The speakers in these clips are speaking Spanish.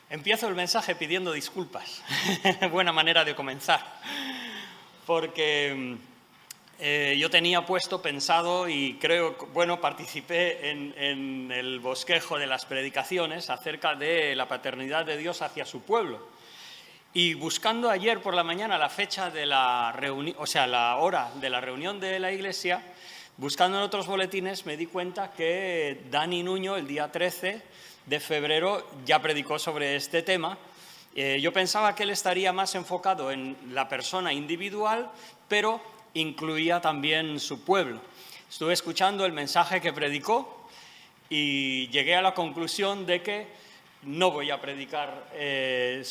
Empiezo el mensaje pidiendo disculpas. Buena manera de comenzar. Porque yo tenía pensado y creo, participé en el bosquejo de las predicaciones acerca de la paternidad de Dios hacia su pueblo. Y buscando ayer por la mañana la fecha de la reunión, la hora de la reunión de la Iglesia, buscando en otros boletines me di cuenta que Dani Nuño el día 13 de febrero ya predicó sobre este tema. Yo pensaba que él estaría más enfocado en la persona individual, pero incluía también su pueblo. Estuve escuchando el mensaje que predicó y llegué a la conclusión de que no voy a predicar en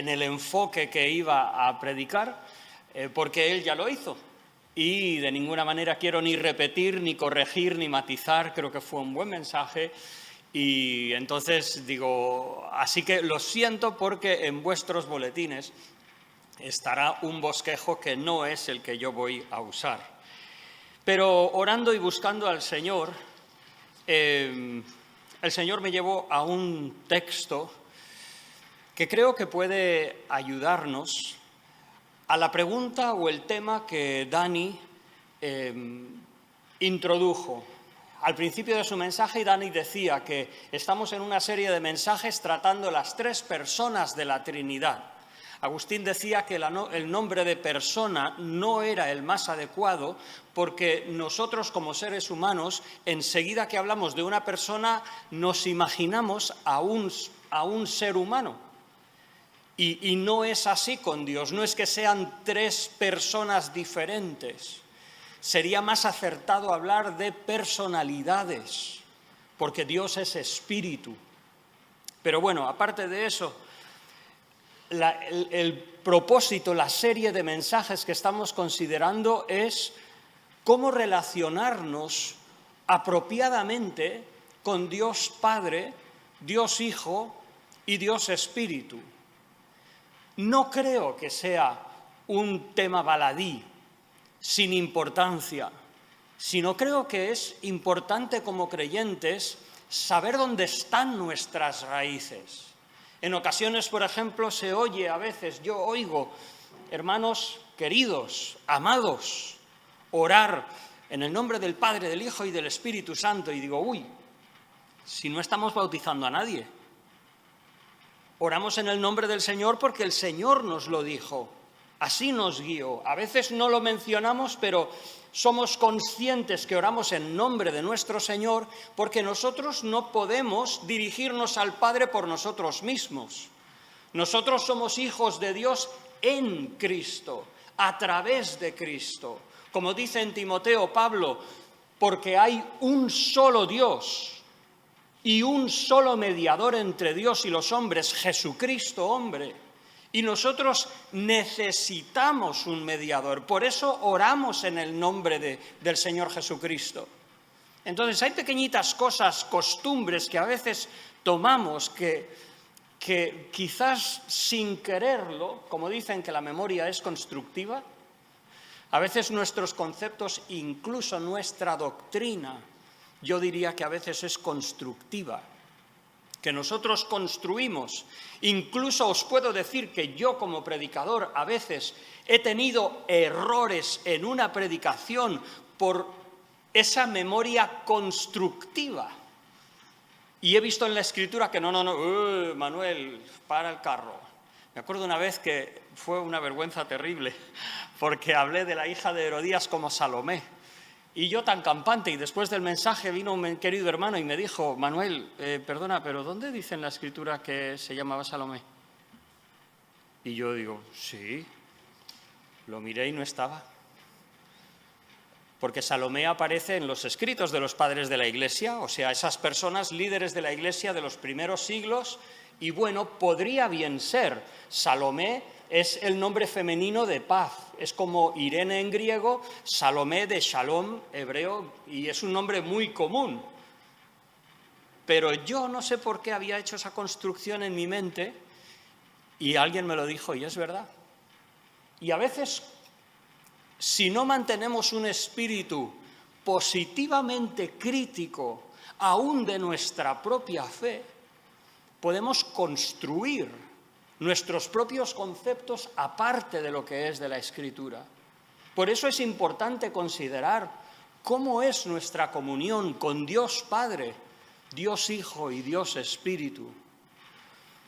el enfoque que iba a predicar, porque él ya lo hizo. Y de ninguna manera quiero ni repetir, ni corregir, ni matizar. Creo que fue un buen mensaje. Y entonces digo, así que lo siento porque en vuestros boletines estará un bosquejo que no es el que yo voy a usar. Pero orando y buscando al Señor, el Señor me llevó a un texto que creo que puede ayudarnos a la pregunta o el tema que Dani introdujo. Al principio de su mensaje, Dani decía que estamos en una serie de mensajes tratando las tres personas de la Trinidad. Agustín decía que el nombre de persona no era el más adecuado porque nosotros como seres humanos, enseguida que hablamos de una persona, nos imaginamos a un ser humano. Y no es así con Dios, no es que sean tres personas diferentes. Sería más acertado hablar de personalidades, porque Dios es espíritu. Pero bueno, aparte de eso, el propósito, la serie de mensajes que estamos considerando es cómo relacionarnos apropiadamente con Dios Padre, Dios Hijo y Dios Espíritu. No creo que sea un tema baladí, sin importancia, sino creo que es importante como creyentes saber dónde están nuestras raíces. En ocasiones, por ejemplo, yo oigo, hermanos queridos, amados, orar en el nombre del Padre, del Hijo y del Espíritu Santo, y digo, si no estamos bautizando a nadie. Oramos en el nombre del Señor porque el Señor nos lo dijo. Así nos guió. A veces no lo mencionamos, pero somos conscientes que oramos en nombre de nuestro Señor porque nosotros no podemos dirigirnos al Padre por nosotros mismos. Nosotros somos hijos de Dios en Cristo, a través de Cristo. Como dice en Timoteo Pablo, porque hay un solo Dios y un solo mediador entre Dios y los hombres, Jesucristo hombre. Y nosotros necesitamos un mediador, por eso oramos en el nombre del Señor Jesucristo. Entonces hay pequeñitas cosas, costumbres que a veces tomamos que quizás sin quererlo, como dicen que la memoria es constructiva, a veces nuestros conceptos, incluso nuestra doctrina, yo diría que a veces es constructiva. Que nosotros construimos. Incluso os puedo decir que yo como predicador a veces he tenido errores en una predicación por esa memoria constructiva. Y he visto en la Escritura que no, Manuel, para el carro. Me acuerdo una vez que fue una vergüenza terrible porque hablé de la hija de Herodías como Salomé. Y yo tan campante, y después del mensaje vino un querido hermano y me dijo, Manuel, perdona, pero ¿dónde dice en la Escritura que se llamaba Salomé? Y yo digo, sí, lo miré y no estaba. Porque Salomé aparece en los escritos de los padres de la Iglesia, o sea, esas personas líderes de la Iglesia de los primeros siglos, y podría bien ser. Salomé es el nombre femenino de paz, es como Irene en griego, Salomé de Shalom hebreo, y es un nombre muy común. Pero yo no sé por qué había hecho esa construcción en mi mente, y alguien me lo dijo, y es verdad. Y a veces, si no mantenemos un espíritu positivamente crítico, aún de nuestra propia fe, podemos construir nuestros propios conceptos aparte de lo que es de la Escritura. Por eso es importante considerar cómo es nuestra comunión con Dios Padre, Dios Hijo y Dios Espíritu.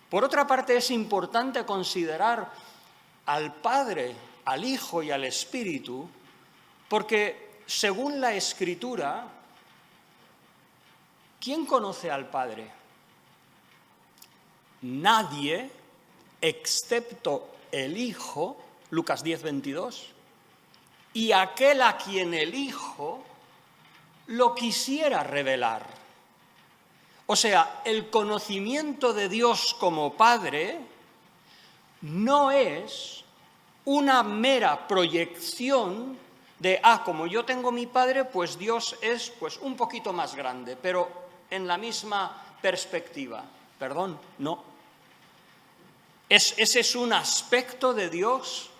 Por otra parte, es importante considerar al Padre, al Hijo y al Espíritu, porque según la Escritura, ¿quién conoce al Padre? Nadie, excepto el Hijo, Lucas 10, 22, y aquel a quien el Hijo lo quisiera revelar. O sea, el conocimiento de Dios como Padre no es una mera proyección de, como yo tengo mi Padre, pues Dios es un poquito más grande, pero en la misma perspectiva. Perdón, no. Ese es un aspecto de Dios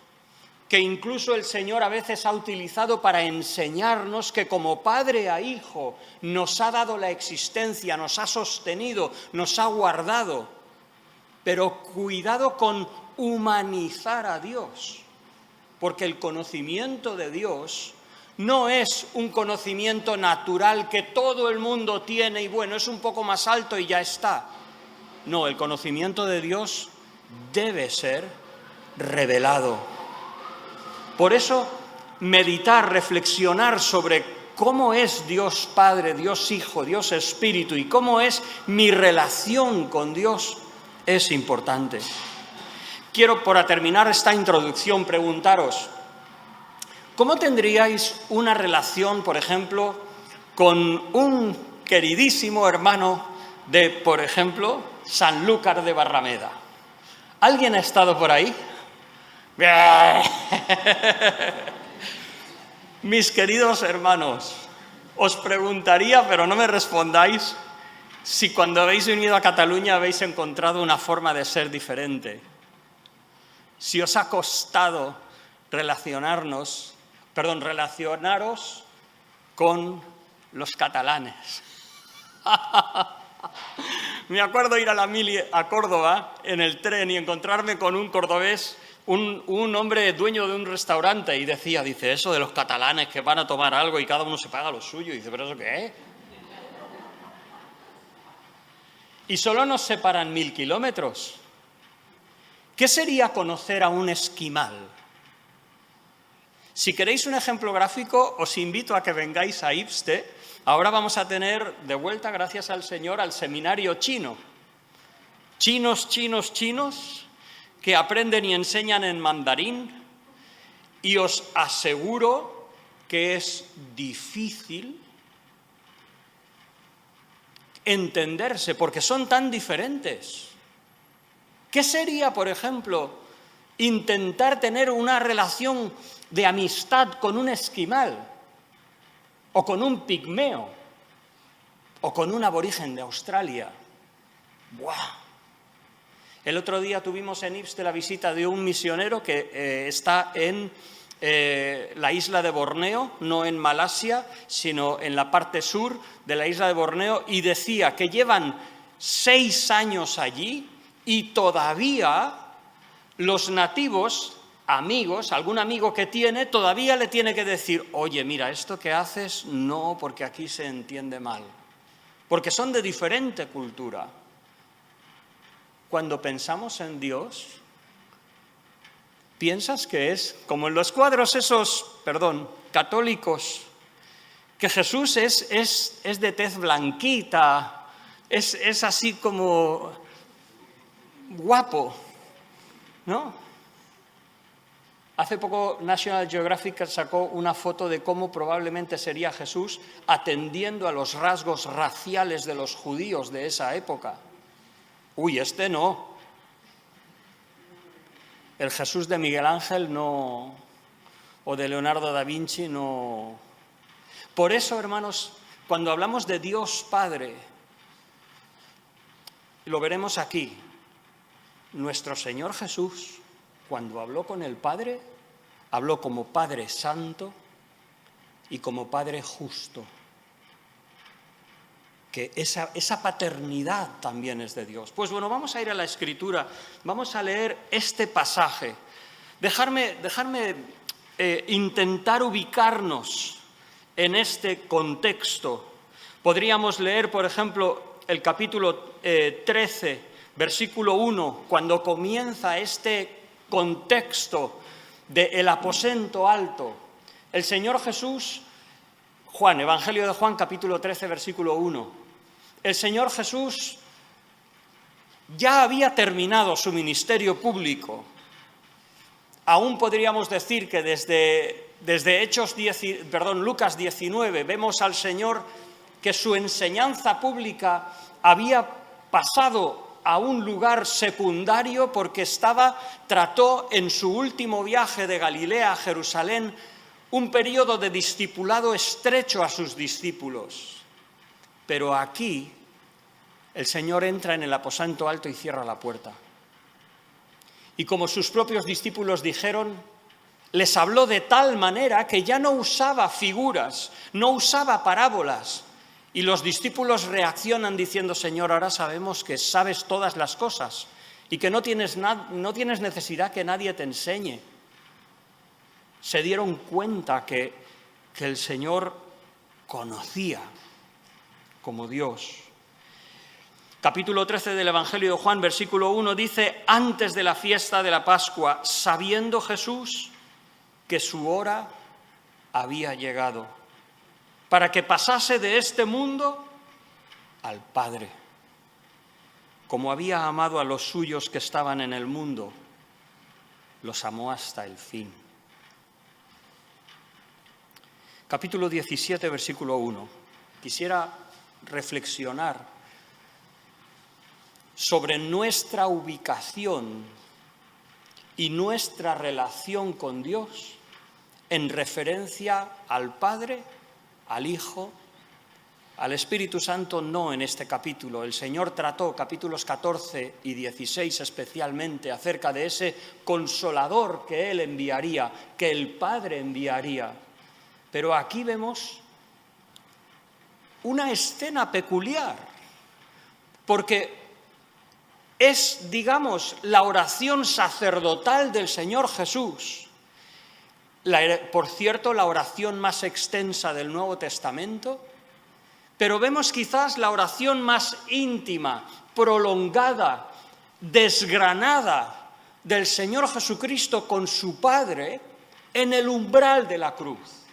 que incluso el Señor a veces ha utilizado para enseñarnos que como Padre a Hijo nos ha dado la existencia, nos ha sostenido, nos ha guardado. Pero cuidado con humanizar a Dios, porque el conocimiento de Dios no es un conocimiento natural que todo el mundo tiene y bueno, es un poco más alto y ya está. No, el conocimiento de Dios debe ser revelado. Por eso, meditar, reflexionar sobre cómo es Dios Padre, Dios Hijo, Dios Espíritu y cómo es mi relación con Dios es importante. Quiero, para terminar esta introducción, preguntaros, ¿cómo tendríais una relación, por ejemplo, con un queridísimo hermano de, por ejemplo, Sanlúcar de Barrameda? ¿Alguien ha estado por ahí? Mis queridos hermanos, os preguntaría, pero no me respondáis, si cuando habéis venido a Cataluña habéis encontrado una forma de ser diferente. Si os ha costado relacionaros con los catalanes. Me acuerdo ir a la mili a Córdoba en el tren y encontrarme con un cordobés, un hombre dueño de un restaurante, y dice, eso de los catalanes que van a tomar algo y cada uno se paga lo suyo. Y dice, ¿pero eso qué es? Y solo nos separan 1000 kilómetros. ¿Qué sería conocer a un esquimal? Si queréis un ejemplo gráfico, os invito a que vengáis a Ipste. Ahora vamos a tener de vuelta, gracias al Señor, al seminario chino. Chinos que aprenden y enseñan en mandarín, y os aseguro que es difícil entenderse porque son tan diferentes. ¿Qué sería, por ejemplo, intentar tener una relación de amistad con un esquimal, o con un pigmeo, o con un aborigen de Australia? ¡Buah! El otro día tuvimos en Ipste la visita de un misionero que está en la isla de Borneo, no en Malasia, sino en la parte sur de la isla de Borneo, y decía que llevan 6 años allí y todavía los nativos, amigos, algún amigo que tiene, todavía le tiene que decir, oye, mira, esto que haces, no, porque aquí se entiende mal, porque son de diferente cultura. Cuando pensamos en Dios, piensas que es como en los cuadros esos, católicos, que Jesús es de tez blanquita, es así como guapo, ¿no? Hace poco National Geographic sacó una foto de cómo probablemente sería Jesús atendiendo a los rasgos raciales de los judíos de esa época. Uy, este no. El Jesús de Miguel Ángel no, o de Leonardo da Vinci no. Por eso, hermanos, cuando hablamos de Dios Padre, lo veremos aquí, nuestro Señor Jesús, cuando habló con el Padre, habló como Padre Santo y como Padre Justo. que esa paternidad también es de Dios. Pues bueno, vamos a ir a la Escritura, vamos a leer este pasaje. Dejarme intentar ubicarnos en este contexto. Podríamos leer, por ejemplo, el capítulo 13, versículo 1, cuando comienza este contexto del aposento alto. El Señor Jesús, Evangelio de Juan, capítulo 13, versículo 1. El Señor Jesús ya había terminado su ministerio público. Aún podríamos decir que desde Lucas 19 vemos al Señor que su enseñanza pública había pasado a un lugar secundario porque trató en su último viaje de Galilea a Jerusalén un periodo de discipulado estrecho a sus discípulos. Pero aquí el Señor entra en el aposento alto y cierra la puerta. Y como sus propios discípulos dijeron, les habló de tal manera que ya no usaba figuras, no usaba parábolas. Y los discípulos reaccionan diciendo, Señor, ahora sabemos que sabes todas las cosas y que no tienes necesidad que nadie te enseñe. Se dieron cuenta que el Señor conocía como Dios. Capítulo 13 del Evangelio de Juan, versículo 1, dice, antes de la fiesta de la Pascua, sabiendo Jesús que su hora había llegado, para que pasase de este mundo al Padre. Como había amado a los suyos que estaban en el mundo, los amó hasta el fin. Capítulo 17, versículo 1. Quisiera reflexionar sobre nuestra ubicación y nuestra relación con Dios en referencia al Padre, al Hijo, al Espíritu Santo, no en este capítulo. El Señor trató capítulos 14 y 16 especialmente acerca de ese consolador que Él enviaría, que el Padre enviaría. Pero aquí vemos una escena peculiar, porque es, digamos, la oración sacerdotal del Señor Jesús. Por cierto, la oración más extensa del Nuevo Testamento, pero vemos quizás la oración más íntima, prolongada, desgranada del Señor Jesucristo con su Padre en el umbral de la cruz.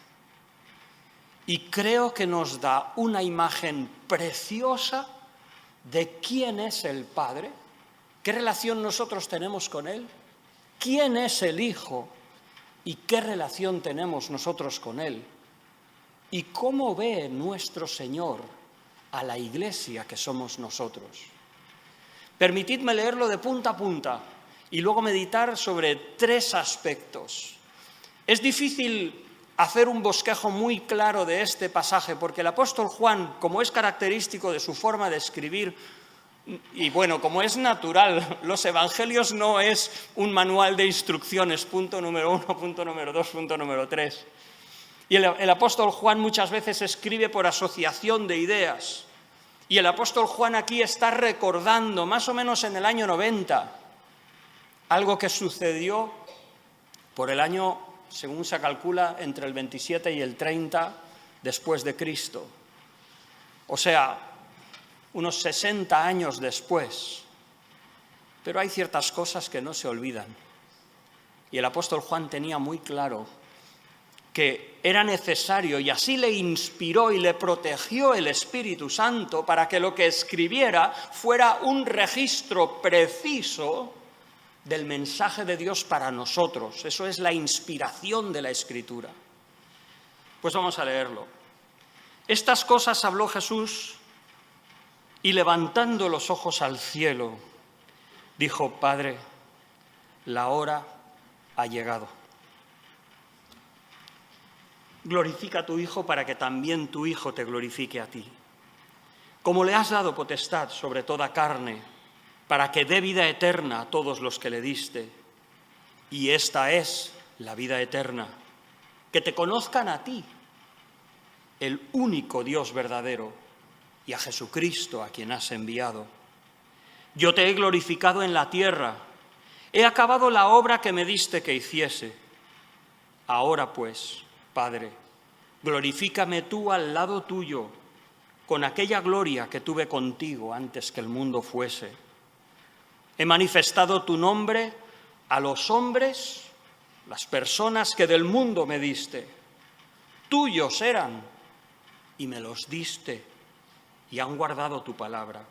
Y creo que nos da una imagen preciosa de quién es el Padre, qué relación nosotros tenemos con Él, quién es el Hijo y qué relación tenemos nosotros con Él, y cómo ve nuestro Señor a la Iglesia que somos nosotros. Permitidme leerlo de punta a punta y luego meditar sobre tres aspectos. Es difícil hacer un bosquejo muy claro de este pasaje, porque el apóstol Juan, como es característico de su forma de escribir, y bueno, como es natural, los evangelios no es un manual de instrucciones, punto número 1, punto número 2, punto número 3. Y el apóstol Juan muchas veces escribe por asociación de ideas. Y el apóstol Juan aquí está recordando, más o menos en el año 90, algo que sucedió por el año, según se calcula, entre el 27 y el 30 después de Cristo. O sea, unos 60 años después. Pero hay ciertas cosas que no se olvidan. Y el apóstol Juan tenía muy claro que era necesario, y así le inspiró y le protegió el Espíritu Santo para que lo que escribiera fuera un registro preciso del mensaje de Dios para nosotros. Eso es la inspiración de la Escritura. Pues vamos a leerlo. Estas cosas habló Jesús y levantando los ojos al cielo, dijo: Padre, la hora ha llegado. Glorifica a tu Hijo para que también tu Hijo te glorifique a ti. Como le has dado potestad sobre toda carne, para que dé vida eterna a todos los que le diste. Y esta es la vida eterna, que te conozcan a ti, el único Dios verdadero, y a Jesucristo a quien has enviado. Yo te he glorificado en la tierra, he acabado la obra que me diste que hiciese. Ahora pues, Padre, glorifícame tú al lado tuyo, con aquella gloria que tuve contigo antes que el mundo fuese. He manifestado tu nombre a los hombres, las personas que del mundo me diste. Tuyos eran y me los diste y han guardado tu palabra.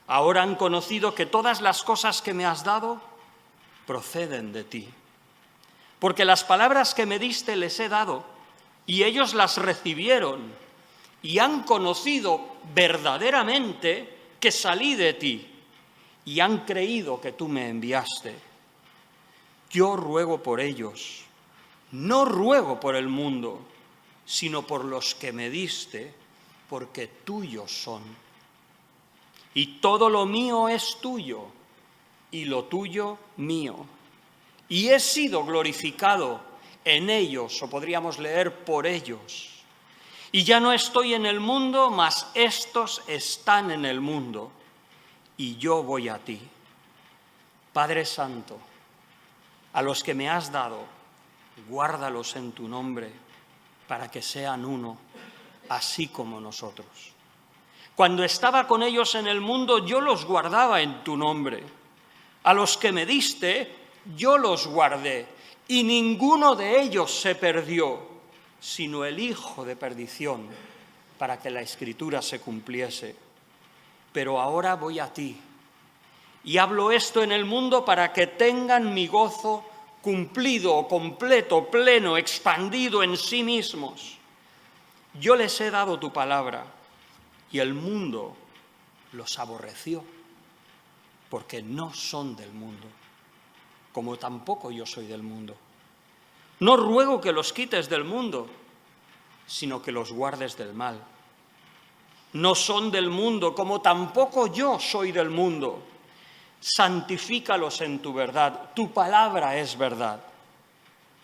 Ahora han conocido que todas las cosas que me has dado proceden de ti. Porque las palabras que me diste les he dado y ellos las recibieron y han conocido verdaderamente que salí de ti y han creído que tú me enviaste. Yo ruego por ellos, no ruego por el mundo, sino por los que me diste, porque tuyos son. Y todo lo mío es tuyo, y lo tuyo mío. Y he sido glorificado en ellos, o podríamos leer por ellos. Y ya no estoy en el mundo, mas estos están en el mundo, y yo voy a ti. Padre Santo, a los que me has dado, guárdalos en tu nombre, para que sean uno, así como nosotros. Cuando estaba con ellos en el mundo, yo los guardaba en tu nombre. A los que me diste, yo los guardé, y ninguno de ellos se perdió, sino el hijo de perdición, para que la Escritura se cumpliese. Pero ahora voy a ti, y hablo esto en el mundo para que tengan mi gozo cumplido, completo, pleno, expandido en sí mismos. Yo les he dado tu palabra, y el mundo los aborreció, porque no son del mundo, como tampoco yo soy del mundo. No ruego que los quites del mundo, sino que los guardes del mal. No son del mundo, como tampoco yo soy del mundo. Santifícalos en tu verdad, tu palabra es verdad.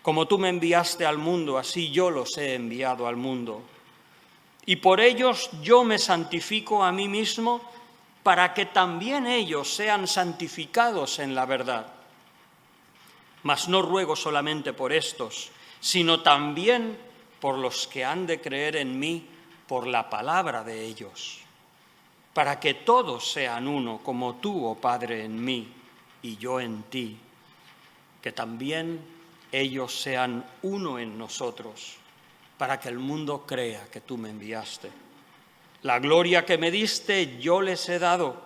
Como tú me enviaste al mundo, así yo los he enviado al mundo. Y por ellos yo me santifico a mí mismo, para que también ellos sean santificados en la verdad. Mas no ruego solamente por estos, sino también por los que han de creer en mí por la palabra de ellos, para que todos sean uno, como tú, oh Padre, en mí y yo en ti, que también ellos sean uno en nosotros, para que el mundo crea que tú me enviaste. La gloria que me diste yo les he dado,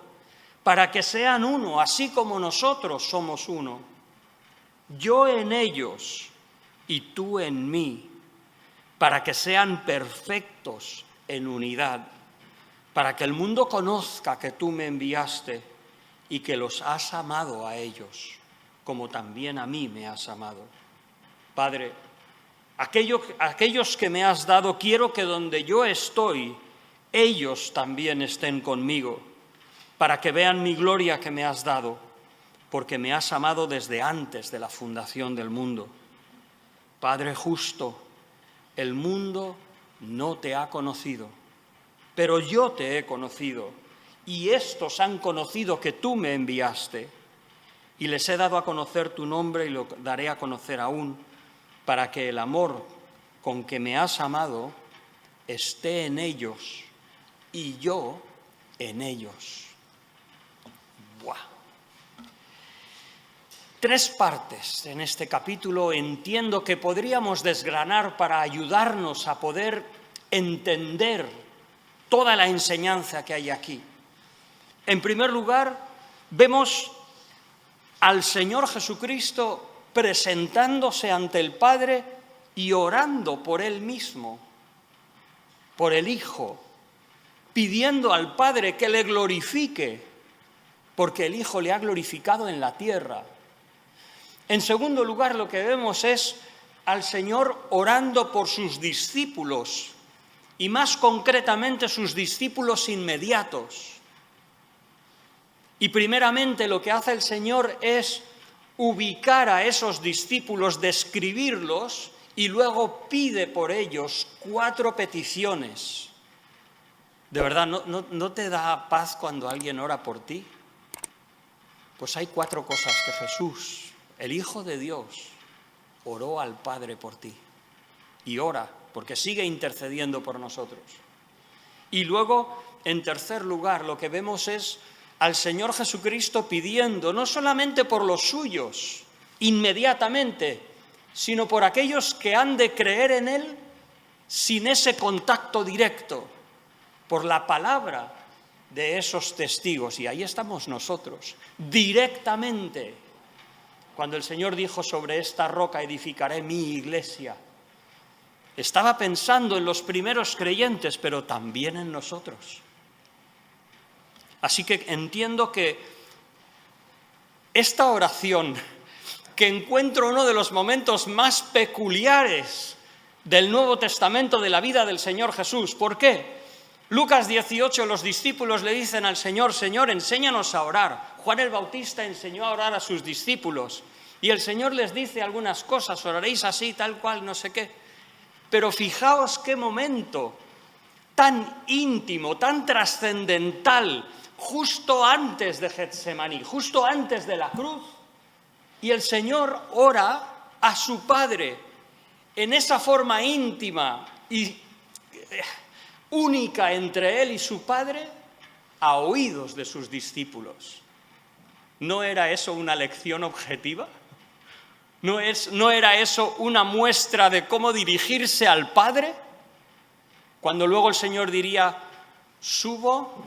para que sean uno, así como nosotros somos uno. Yo en ellos y tú en mí, para que sean perfectos en unidad, para que el mundo conozca que tú me enviaste y que los has amado a ellos, como también a mí me has amado. Padre, aquellos que me has dado, quiero que donde yo estoy, ellos también estén conmigo, para que vean mi gloria que me has dado, porque me has amado desde antes de la fundación del mundo. Padre justo, el mundo no te ha conocido, pero yo te he conocido, y estos han conocido que tú me enviaste, y les he dado a conocer tu nombre y lo daré a conocer aún, para que el amor con que me has amado esté en ellos y yo en ellos. ¡Buah! 3 partes en este capítulo entiendo que podríamos desgranar para ayudarnos a poder entender toda la enseñanza que hay aquí. En primer lugar, vemos al Señor Jesucristo presentándose ante el Padre y orando por Él mismo, por el Hijo, pidiendo al Padre que le glorifique, porque el Hijo le ha glorificado en la tierra. En segundo lugar, lo que vemos es al Señor orando por sus discípulos, y más concretamente sus discípulos inmediatos. Y primeramente lo que hace el Señor es ubicar a esos discípulos, describirlos, y luego pide por ellos 4 peticiones. De verdad, ¿no te da paz cuando alguien ora por ti? Pues hay 4 cosas que Jesús, el Hijo de Dios, oró al Padre por ti. Y ora, porque sigue intercediendo por nosotros. Y luego, en tercer lugar, lo que vemos es al Señor Jesucristo pidiendo, no solamente por los suyos, inmediatamente, sino por aquellos que han de creer en Él sin ese contacto directo, por la palabra de esos testigos. Y ahí estamos nosotros, directamente. Cuando el Señor dijo: sobre esta roca edificaré mi iglesia, estaba pensando en los primeros creyentes, pero también en nosotros. Así que entiendo que esta oración, que encuentro uno de los momentos más peculiares del Nuevo Testamento de la vida del Señor Jesús. ¿Por qué? Lucas 18, los discípulos le dicen al Señor: Señor, enséñanos a orar. Juan el Bautista enseñó a orar a sus discípulos. Y el Señor les dice algunas cosas: oraréis así, tal cual, no sé qué. Pero fijaos qué momento tan íntimo, tan trascendental, justo antes de Getsemaní, justo antes de la cruz. Y el Señor ora a su Padre en esa forma íntima y única entre Él y su Padre, a oídos de sus discípulos. ¿No era eso una lección objetiva? ¿No era eso una muestra de cómo dirigirse al Padre? Cuando luego el Señor diría: subo,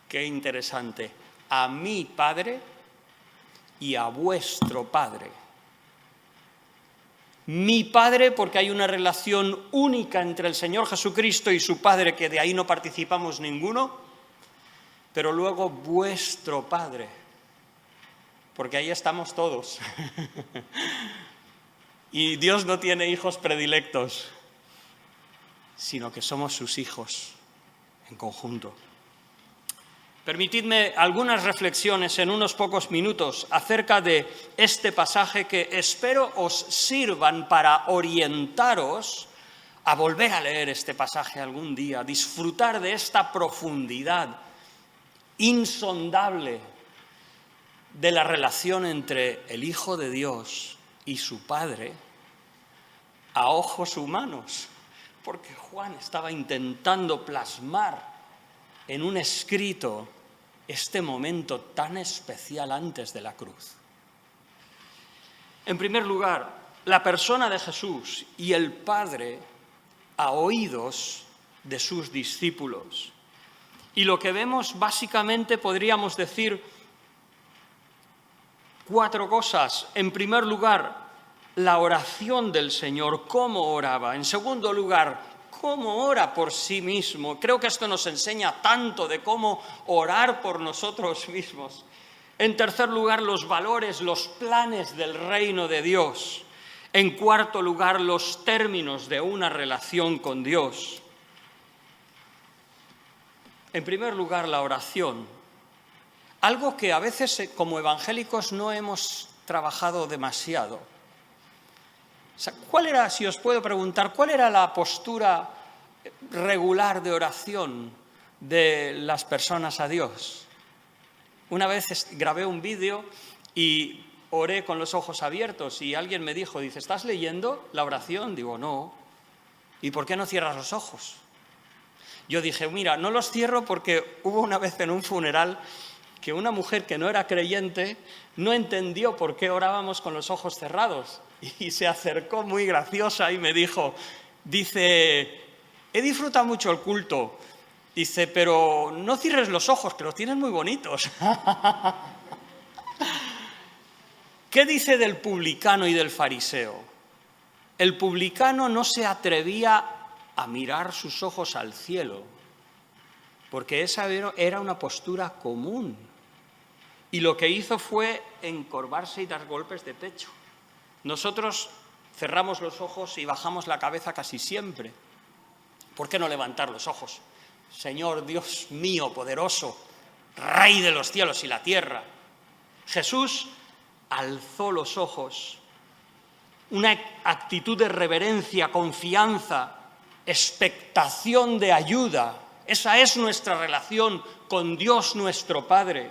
qué interesante, a mi Padre y a vuestro Padre. Mi Padre, porque hay una relación única entre el Señor Jesucristo y su Padre, que de ahí no participamos ninguno, pero luego vuestro Padre, porque ahí estamos todos. Y Dios no tiene hijos predilectos, sino que somos sus hijos en conjunto. Permitidme algunas reflexiones en unos pocos minutos acerca de este pasaje que espero os sirvan para orientaros a volver a leer este pasaje algún día, disfrutar de esta profundidad insondable de la relación entre el Hijo de Dios y su Padre a ojos humanos, porque Juan estaba intentando plasmar en un escrito este momento tan especial antes de la cruz. En primer lugar, la persona de Jesús y el Padre a oídos de sus discípulos. Y lo que vemos básicamente podríamos decir 4 cosas. En primer lugar, la oración del Señor, cómo oraba. En segundo lugar, cómo ora por sí mismo. Creo que esto nos enseña tanto de cómo orar por nosotros mismos. En tercer lugar, los valores, los planes del reino de Dios. En cuarto lugar, los términos de una relación con Dios. En primer lugar, la oración. Algo que a veces como evangélicos no hemos trabajado demasiado. O sea, ¿cuál era, si os puedo preguntar, cuál era la postura regular de oración de las personas a Dios? Una vez grabé un vídeo y oré con los ojos abiertos y alguien me dijo, dice, ¿estás leyendo la oración? Digo, no. ¿Y por qué no cierras los ojos? Yo dije, mira, no los cierro porque hubo una vez en un funeral que una mujer que no era creyente no entendió por qué orábamos con los ojos cerrados y se acercó muy graciosa y me dijo, dice, he disfrutado mucho el culto, dice, pero no cierres los ojos, que los tienes muy bonitos. ¿Qué dice del publicano y del fariseo? El publicano no se atrevía a mirar sus ojos al cielo, porque esa era una postura común. Y lo que hizo fue encorvarse y dar golpes de pecho. Nosotros cerramos los ojos y bajamos la cabeza casi siempre. ¿Por qué no levantar los ojos? Señor Dios mío, poderoso, Rey de los cielos y la tierra. Jesús alzó los ojos, una actitud de reverencia, confianza, expectación de ayuda, Esa es nuestra relación con Dios nuestro Padre.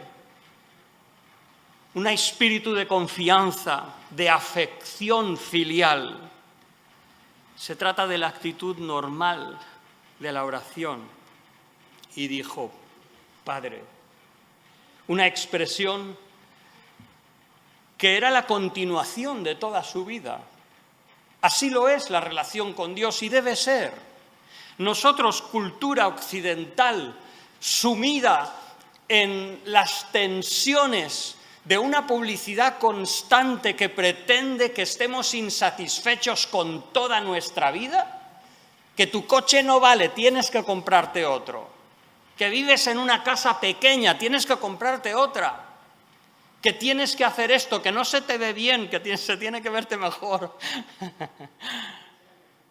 Un espíritu de confianza, de afección filial. Se trata de la actitud normal de la oración. Y dijo, Padre. Una expresión que era la continuación de toda su vida. Así lo es la relación con Dios y debe ser. Nosotros, cultura occidental, sumida en las tensiones de una publicidad constante que pretende que estemos insatisfechos con toda nuestra vida, que tu coche no vale, tienes que comprarte otro, que vives en una casa pequeña, tienes que comprarte otra, que tienes que hacer esto, que no se te ve bien, que se tiene que verte mejor.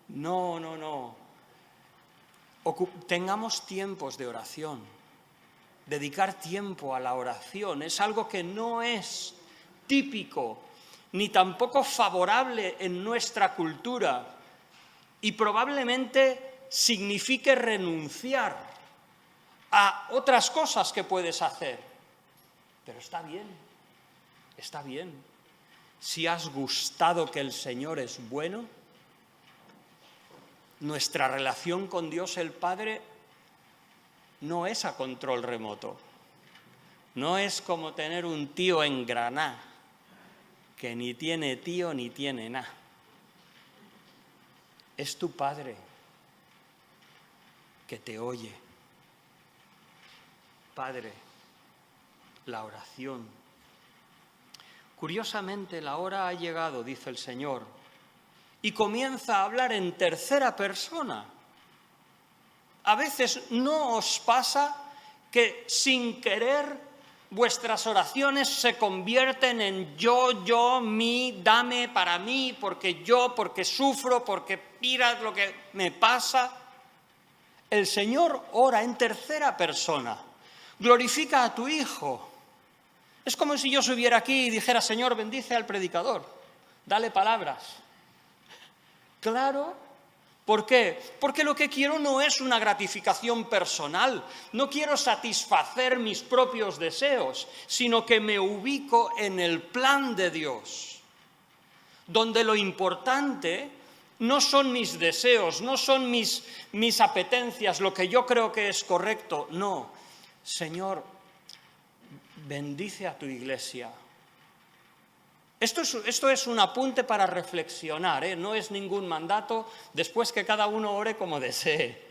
No. Tengamos tiempos de oración. Dedicar tiempo a la oración es algo que no es típico ni tampoco favorable en nuestra cultura y probablemente signifique renunciar a otras cosas que puedes hacer. Pero está bien. Si has gustado que el Señor es bueno, nuestra relación con Dios el Padre no es a control remoto. No es como tener un tío en Granada, que ni tiene tío ni tiene nada. Es tu Padre que te oye. Padre, la oración. Curiosamente, la hora ha llegado, dice el Señor, y comienza a hablar en tercera persona. A veces no os pasa que sin querer vuestras oraciones se convierten en yo, mí, dame para mí, porque sufro, porque mira lo que me pasa. El Señor ora en tercera persona. Glorifica a tu Hijo. Es como si yo subiera aquí y dijera, Señor, bendice al predicador, dale palabras. Claro. ¿Por qué? Porque lo que quiero no es una gratificación personal, no quiero satisfacer mis propios deseos, sino que me ubico en el plan de Dios, donde lo importante no son mis deseos, no son mis apetencias, lo que yo creo que es correcto, no. Señor, bendice a tu iglesia. Esto es un apunte para reflexionar, no es ningún mandato, después que cada uno ore como desee.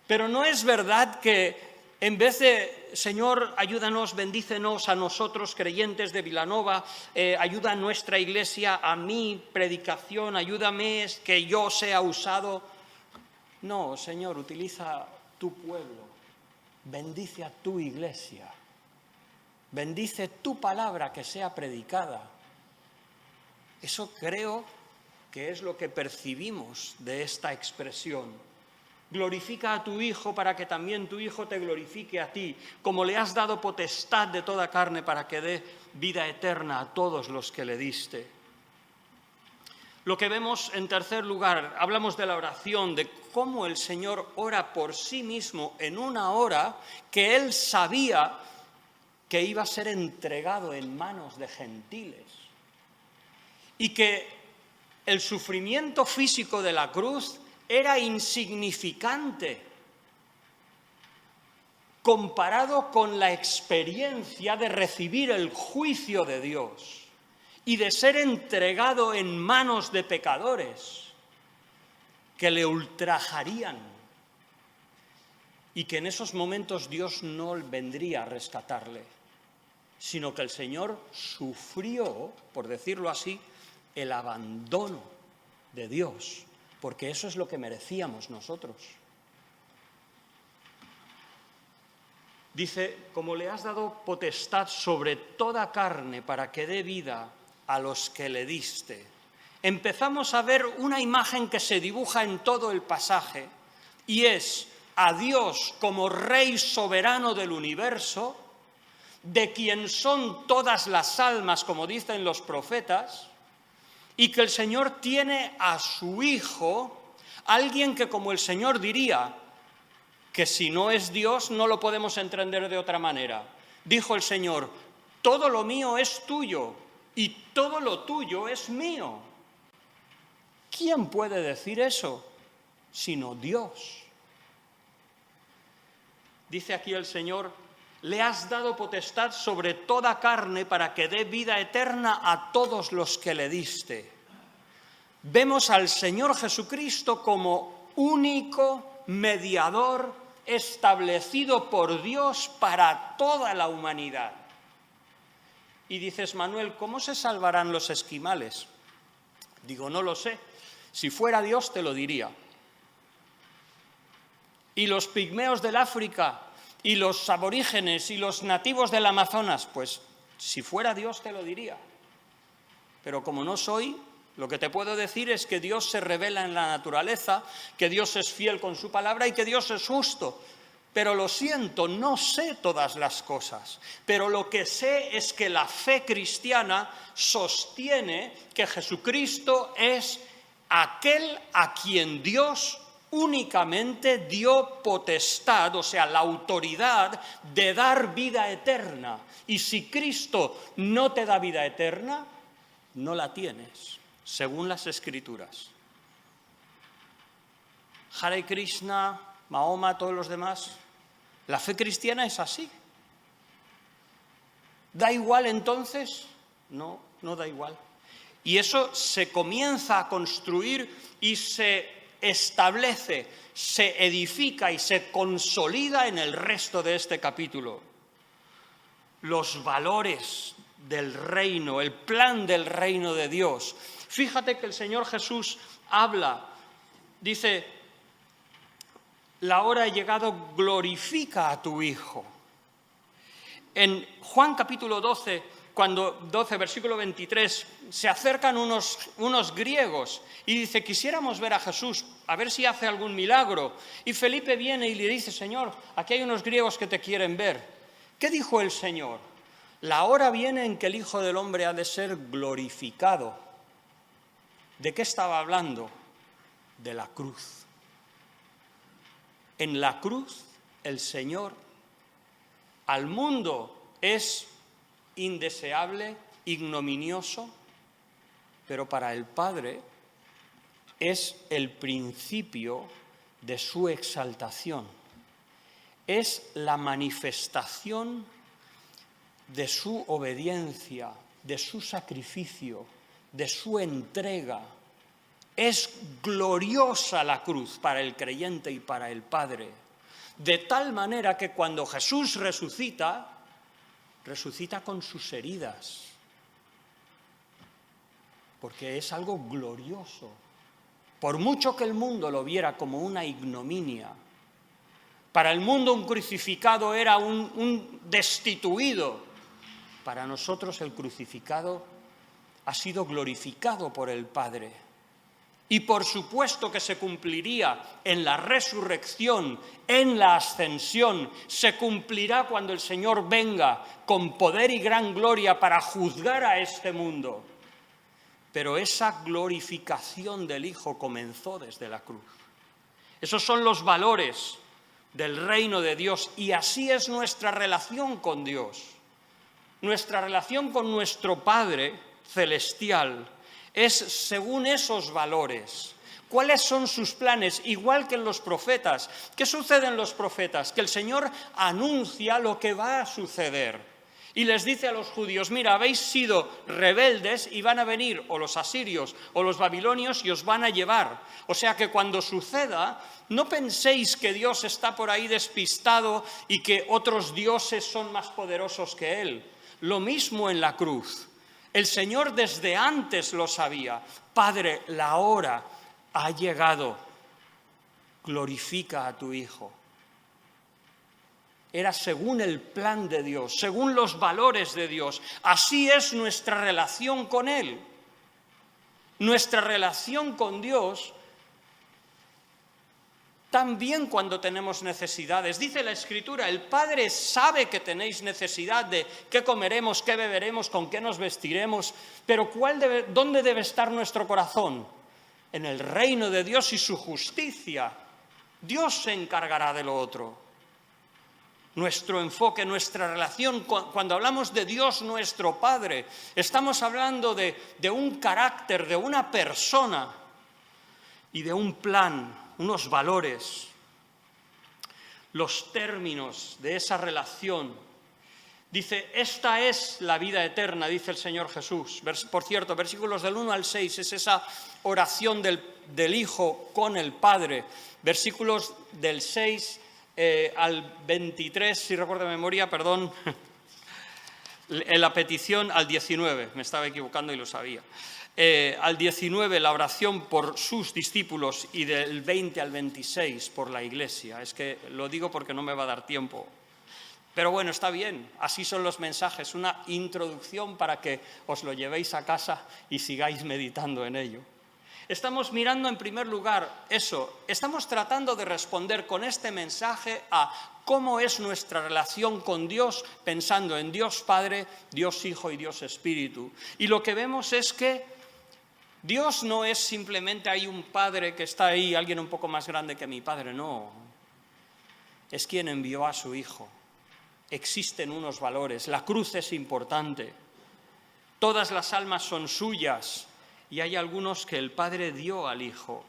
Pero no es verdad que en vez de, Señor, ayúdanos, bendícenos a nosotros, creyentes de Vilanova, ayuda a nuestra iglesia, a mi predicación, ayúdame que yo sea usado. No, Señor, utiliza tu pueblo, bendice a tu iglesia, bendice tu palabra que sea predicada. Eso creo que es lo que percibimos de esta expresión. Glorifica a tu Hijo para que también tu Hijo te glorifique a ti, como le has dado potestad de toda carne para que dé vida eterna a todos los que le diste. Lo que vemos en tercer lugar, hablamos de la oración, de cómo el Señor ora por sí mismo en una hora que Él sabía que iba a ser entregado en manos de gentiles. Y que el sufrimiento físico de la cruz era insignificante comparado con la experiencia de recibir el juicio de Dios y de ser entregado en manos de pecadores que le ultrajarían y que en esos momentos Dios no vendría a rescatarle, sino que el Señor sufrió, por decirlo así, el abandono de Dios, porque eso es lo que merecíamos nosotros. Dice, como le has dado potestad sobre toda carne para que dé vida a los que le diste. Empezamos a ver una imagen que se dibuja en todo el pasaje y es a Dios como Rey soberano del universo, de quien son todas las almas, como dicen los profetas, y que el Señor tiene a su Hijo, alguien que, como el Señor diría, que si no es Dios no lo podemos entender de otra manera. Dijo el Señor: todo lo mío es tuyo y todo lo tuyo es mío. ¿Quién puede decir eso sino Dios? Dice aquí el Señor: le has dado potestad sobre toda carne para que dé vida eterna a todos los que le diste. Vemos al Señor Jesucristo como único mediador establecido por Dios para toda la humanidad. Y dices: Manuel, ¿cómo se salvarán los esquimales? Digo, no lo sé. Si fuera Dios te lo diría. Y los pigmeos del África, y los aborígenes, y los nativos del Amazonas, pues si fuera Dios te lo diría. Pero como no soy, lo que te puedo decir es que Dios se revela en la naturaleza, que Dios es fiel con su palabra y que Dios es justo. Pero lo siento, no sé todas las cosas. Pero lo que sé es que la fe cristiana sostiene que Jesucristo es aquel a quien Dios únicamente dio potestad, o sea, la autoridad de dar vida eterna. Y si Cristo no te da vida eterna, no la tienes, según las Escrituras. Hare Krishna, Mahoma, todos los demás, la fe cristiana es así. ¿Da igual entonces? No, no da igual. Y eso se comienza a construir y se establece, se edifica y se consolida en el resto de este capítulo. Los valores del reino, el plan del reino de Dios. Fíjate que el Señor Jesús habla, dice: la hora ha llegado, glorifica a tu Hijo. En Juan capítulo 12, versículo 23, se acercan unos griegos y dice: quisiéramos ver a Jesús, a ver si hace algún milagro. Y Felipe viene y le dice: Señor, aquí hay unos griegos que te quieren ver. ¿Qué dijo el Señor? La hora viene en que el Hijo del Hombre ha de ser glorificado. ¿De qué estaba hablando? De la cruz. En la cruz, el Señor al mundo es indeseable, ignominioso, pero para el Padre es el principio de su exaltación. Es la manifestación de su obediencia, de su sacrificio, de su entrega. Es gloriosa la cruz para el creyente y para el Padre. De tal manera que cuando Jesús resucita, resucita con sus heridas. Porque es algo glorioso. Por mucho que el mundo lo viera como una ignominia, para el mundo un crucificado era un destituido. Para nosotros el crucificado ha sido glorificado por el Padre. Y por supuesto que se cumpliría en la resurrección, en la ascensión, se cumplirá cuando el Señor venga con poder y gran gloria para juzgar a este mundo. Pero esa glorificación del Hijo comenzó desde la cruz. Esos son los valores del reino de Dios y así es nuestra relación con Dios. Nuestra relación con nuestro Padre celestial es según esos valores. ¿Cuáles son sus planes? Igual que en los profetas. ¿Qué sucede en los profetas? Que el Señor anuncia lo que va a suceder. Y les dice a los judíos: mira, habéis sido rebeldes y van a venir o los asirios o los babilonios y os van a llevar. O sea que cuando suceda, no penséis que Dios está por ahí despistado y que otros dioses son más poderosos que Él. Lo mismo en la cruz. El Señor desde antes lo sabía. Padre, la hora ha llegado. Glorifica a tu Hijo. Era según el plan de Dios, según los valores de Dios. Así es nuestra relación con Él. Nuestra relación con Dios también cuando tenemos necesidades. Dice la Escritura: el Padre sabe que tenéis necesidad de qué comeremos, qué beberemos, con qué nos vestiremos. Pero ¿dónde debe estar nuestro corazón? En el reino de Dios y su justicia. Dios se encargará de lo otro. Nuestro enfoque, nuestra relación, cuando hablamos de Dios nuestro Padre, estamos hablando de un carácter, de una persona y de un plan, unos valores. Los términos de esa relación. Dice, esta es la vida eterna, dice el Señor Jesús. Por cierto, versículos del 1 al 6 es esa oración del Hijo con el Padre. Versículos del 6 al 23, si recuerdo de memoria, perdón, en la petición al 19, me estaba equivocando y lo sabía. Al 19 la oración por sus discípulos y del 20 al 26 por la Iglesia. Es que lo digo porque no me va a dar tiempo. Pero bueno, está bien, así son los mensajes, una introducción para que os lo llevéis a casa y sigáis meditando en ello. Estamos mirando en primer lugar eso, estamos tratando de responder con este mensaje a cómo es nuestra relación con Dios, pensando en Dios Padre, Dios Hijo y Dios Espíritu. Y lo que vemos es que Dios no es simplemente hay un Padre que está ahí, alguien un poco más grande que mi Padre, no. Es quien envió a su Hijo. Existen unos valores, la cruz es importante, todas las almas son suyas y hay algunos que el Padre dio al Hijo.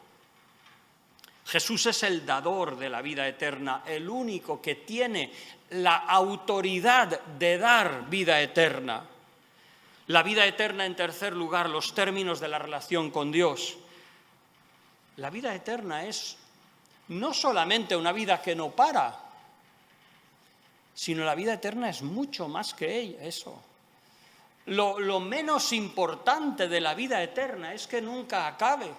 Jesús es el dador de la vida eterna, el único que tiene la autoridad de dar vida eterna. La vida eterna, en tercer lugar, los términos de la relación con Dios. La vida eterna es no solamente una vida que no para, sino la vida eterna es mucho más que eso. Lo menos importante de la vida eterna es que nunca acabe.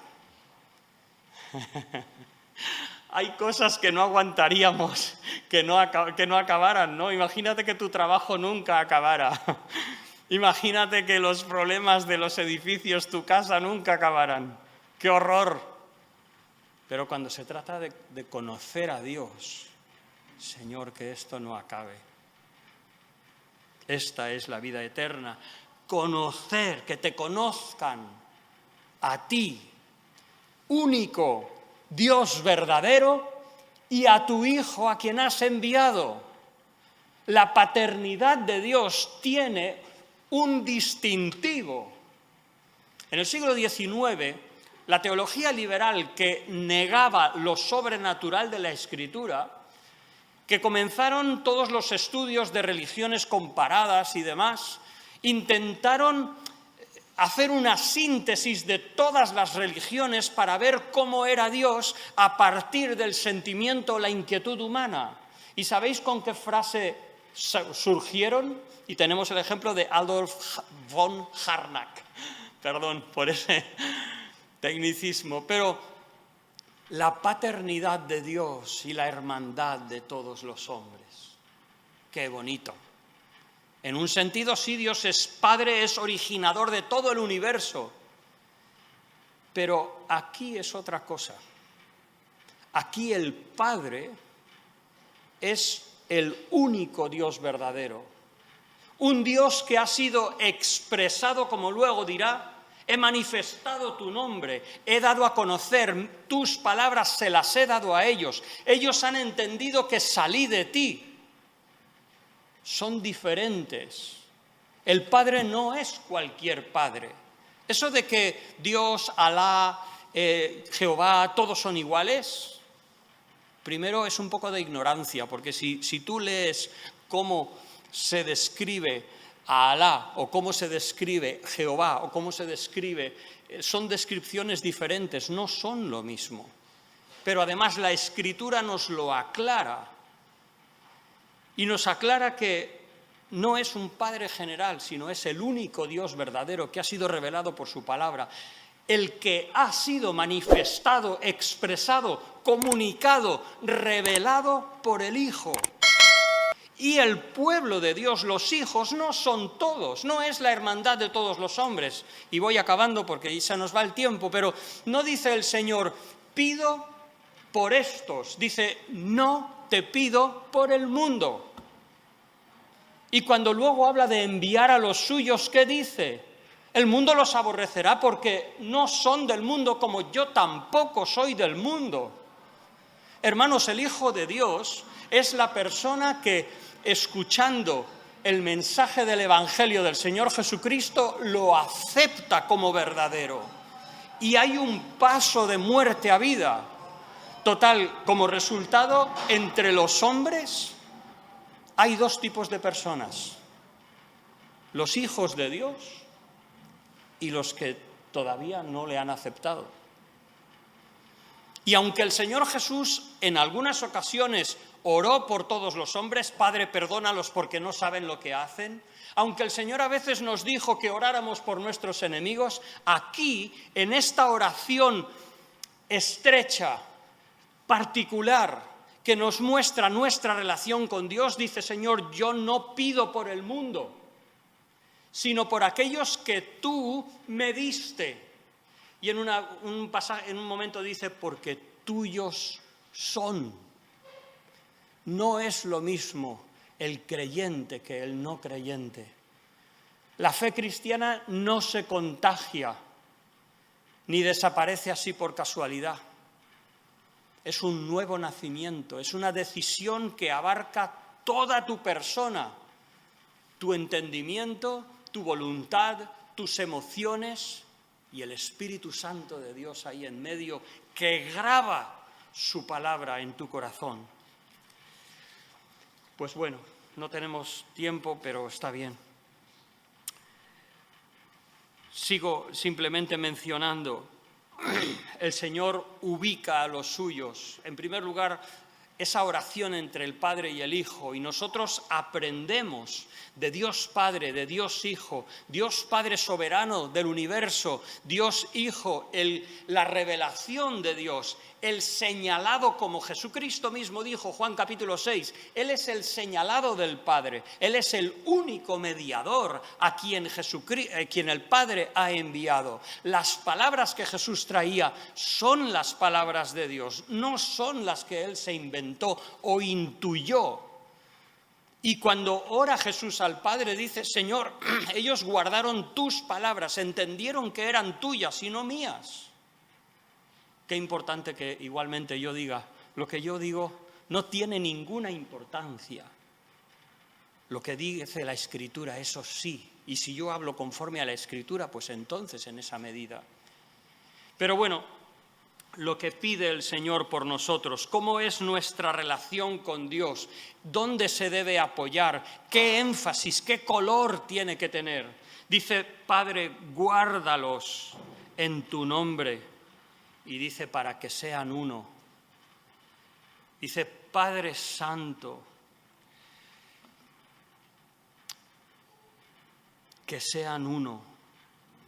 Hay cosas que no aguantaríamos que no acabaran, ¿no? Imagínate que tu trabajo nunca acabara. Imagínate que los problemas de los edificios, tu casa, nunca acabaran. ¡Qué horror! Pero cuando se trata de conocer a Dios, Señor, que esto no acabe. Esta es la vida eterna. Conocer, que te conozcan a ti, único Dios verdadero, y a tu Hijo a quien has enviado. La paternidad de Dios tiene un distintivo. En el siglo XIX, la teología liberal que negaba lo sobrenatural de la Escritura, que comenzaron todos los estudios de religiones comparadas y demás, intentaron hacer una síntesis de todas las religiones para ver cómo era Dios a partir del sentimiento o la inquietud humana. ¿Y sabéis con qué frase surgieron? Y tenemos el ejemplo de Adolf von Harnack. Perdón por ese tecnicismo, pero la paternidad de Dios y la hermandad de todos los hombres. ¡Qué bonito! En un sentido, sí, Dios es Padre, es originador de todo el universo. Pero aquí es otra cosa. Aquí el Padre es el único Dios verdadero. Un Dios que ha sido expresado, como luego dirá, he manifestado tu nombre, he dado a conocer tus palabras, se las he dado a ellos. Ellos han entendido que salí de ti. Son diferentes. El Padre no es cualquier Padre. Eso de que Dios, Alá, Jehová, todos son iguales, primero es un poco de ignorancia, porque si tú lees cómo se describe a Alá, o cómo se describe Jehová, o cómo se describe, son descripciones diferentes, no son lo mismo. Pero además la Escritura nos lo aclara, y nos aclara que no es un Padre general, sino es el único Dios verdadero que ha sido revelado por su palabra, el que ha sido manifestado, expresado, comunicado, revelado por el Hijo. Y el pueblo de Dios, los hijos, no son todos, no es la hermandad de todos los hombres. Y voy acabando porque ya se nos va el tiempo, pero no dice el Señor, pido por estos, dice, no te pido por el mundo. Y cuando luego habla de enviar a los suyos, ¿qué dice? El mundo los aborrecerá porque no son del mundo como yo tampoco soy del mundo. Hermanos, el Hijo de Dios es la persona que, escuchando el mensaje del Evangelio del Señor Jesucristo, lo acepta como verdadero. Y hay un paso de muerte a vida. Total, como resultado, entre los hombres hay dos tipos de personas: los hijos de Dios y los que todavía no le han aceptado. Y aunque el Señor Jesús en algunas ocasiones oró por todos los hombres, Padre, perdónalos porque no saben lo que hacen, aunque el Señor a veces nos dijo que oráramos por nuestros enemigos, aquí, en esta oración estrecha, particular, que nos muestra nuestra relación con Dios, dice: Señor, yo no pido por el mundo, sino por aquellos que tú me diste. Y en un momento dice: porque tuyos son. No es lo mismo el creyente que el no creyente. La fe cristiana no se contagia ni desaparece así por casualidad. Es un nuevo nacimiento, es una decisión que abarca toda tu persona, tu entendimiento, tu voluntad, tus emociones y el Espíritu Santo de Dios ahí en medio, que graba su palabra en tu corazón. Pues bueno, no tenemos tiempo, pero está bien. Sigo simplemente mencionando: el Señor ubica a los suyos. En primer lugar, esa oración entre el Padre y el Hijo, y nosotros aprendemos de Dios Padre, de Dios Hijo, Dios Padre soberano del universo, Dios Hijo, la revelación de Dios, el señalado, como Jesucristo mismo dijo, Juan capítulo 6, Él es el señalado del Padre, Él es el único mediador a quien el Padre ha enviado. Las palabras que Jesús traía son las palabras de Dios, no son las que Él se inventó o intuyó. Y cuando ora Jesús al Padre, dice: Señor, ellos guardaron tus palabras, entendieron que eran tuyas y no mías. Qué importante que igualmente yo diga: lo que yo digo no tiene ninguna importancia. Lo que dice la Escritura, eso sí. Y si yo hablo conforme a la Escritura, pues entonces en esa medida. Pero bueno, lo que pide el Señor por nosotros, cómo es nuestra relación con Dios, dónde se debe apoyar, qué énfasis, qué color tiene que tener. Dice: Padre, guárdalos en tu nombre. Y dice: para que sean uno. Dice: Padre Santo, que sean uno.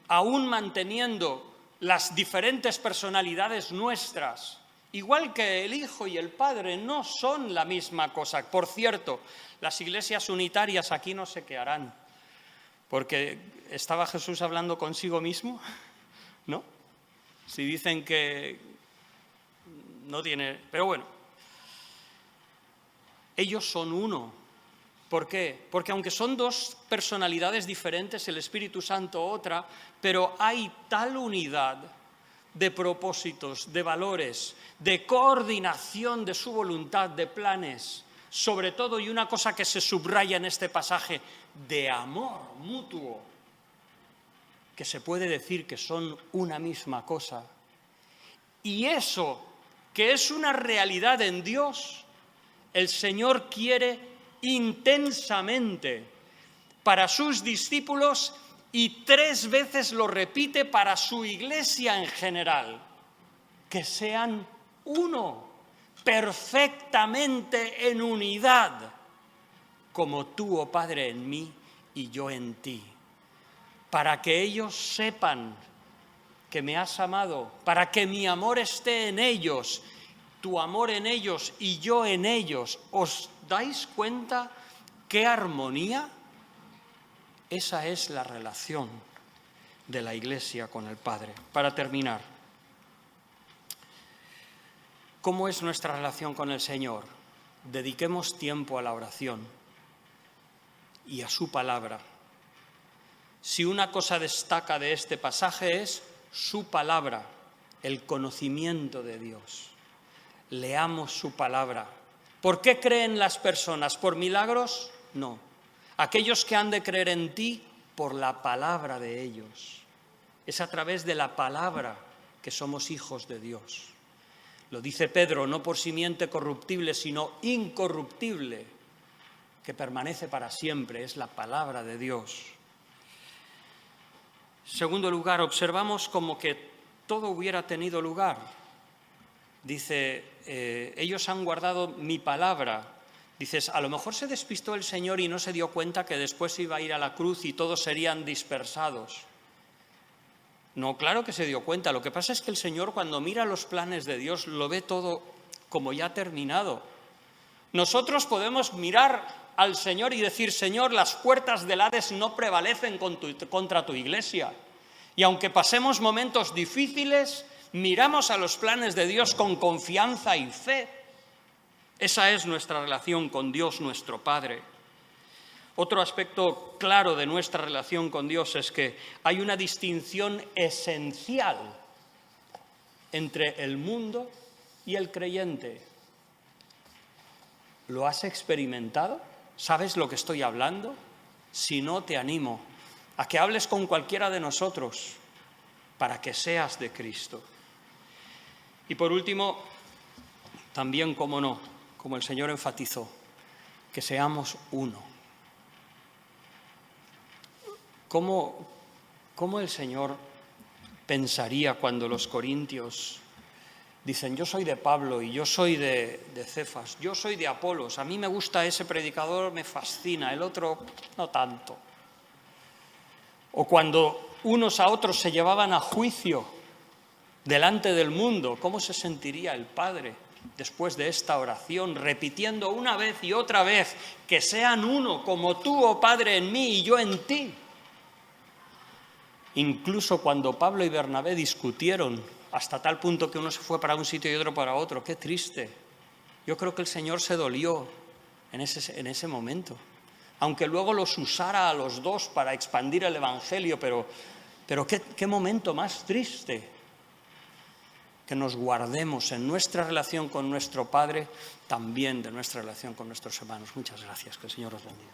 Aún manteniendo las diferentes personalidades nuestras, igual que el Hijo y el Padre no son la misma cosa. Por cierto, las iglesias unitarias aquí no sé qué harán, porque ¿estaba Jesús hablando consigo mismo? ¿No? Si dicen que no tiene... Pero bueno, ellos son uno. ¿Por qué? Porque aunque son dos personalidades diferentes, el Espíritu Santo otra, pero hay tal unidad de propósitos, de valores, de coordinación de su voluntad, de planes, sobre todo, y una cosa que se subraya en este pasaje, de amor mutuo, que se puede decir que son una misma cosa. Y eso, que es una realidad en Dios, el Señor quiere intensamente para sus discípulos, y 3 veces lo repite para su iglesia en general: que sean uno, perfectamente en unidad, como tú, oh Padre, en mí y yo en ti, para que ellos sepan que me has amado, para que mi amor esté en ellos, tu amor en ellos y yo en ellos. ¿Os dais cuenta qué armonía? Esa es la relación de la Iglesia con el Padre. Para terminar, ¿cómo es nuestra relación con el Señor? Dediquemos tiempo a la oración y a su palabra. Si una cosa destaca de este pasaje es su palabra, el conocimiento de Dios. leamos su palabra. ¿Por qué creen las personas? ¿Por milagros? No. Aquellos que han de creer en ti, por la palabra de ellos. Es a través de la palabra que somos hijos de Dios. Lo dice Pedro, no por simiente corruptible, sino incorruptible, que permanece para siempre, es la palabra de Dios. En segundo lugar, observamos como que todo hubiera tenido lugar. Dice, ellos han guardado mi palabra. Dices, a lo mejor se despistó el Señor y no se dio cuenta que después iba a ir a la cruz y todos serían dispersados. No, claro que se dio cuenta. Lo que pasa es que el Señor, cuando mira los planes de Dios, lo ve todo como ya terminado. Nosotros podemos mirar al Señor y decir, Señor, las puertas del Hades no prevalecen contra tu iglesia. Y aunque pasemos momentos difíciles, miramos a los planes de Dios con confianza y fe. Esa es nuestra relación con Dios, nuestro Padre. Otro aspecto claro de nuestra relación con Dios es que hay una distinción esencial entre el mundo y el creyente. ¿Lo has experimentado? ¿Sabes lo que estoy hablando? Si no, te animo a que hables con cualquiera de nosotros para que seas de Cristo. Y por último, también, como no, como el Señor enfatizó, que seamos uno. ¿Cómo el Señor pensaría cuando los corintios dicen, yo soy de Pablo y yo soy de Cefas, yo soy de Apolos, a mí me gusta ese predicador, me fascina, el otro no tanto? O cuando unos a otros se llevaban a juicio delante del mundo, ¿cómo se sentiría el Padre después de esta oración, repitiendo una vez y otra vez, que sean uno como tú, oh Padre, en mí y yo en ti? Incluso cuando Pablo y Bernabé discutieron hasta tal punto que uno se fue para un sitio y otro para otro, qué triste. Yo creo que el Señor se dolió en ese momento, aunque luego los usara a los dos para expandir el Evangelio, pero qué momento más triste. Que nos guardemos en nuestra relación con nuestro Padre, también de nuestra relación con nuestros hermanos. Muchas gracias, que el Señor os bendiga.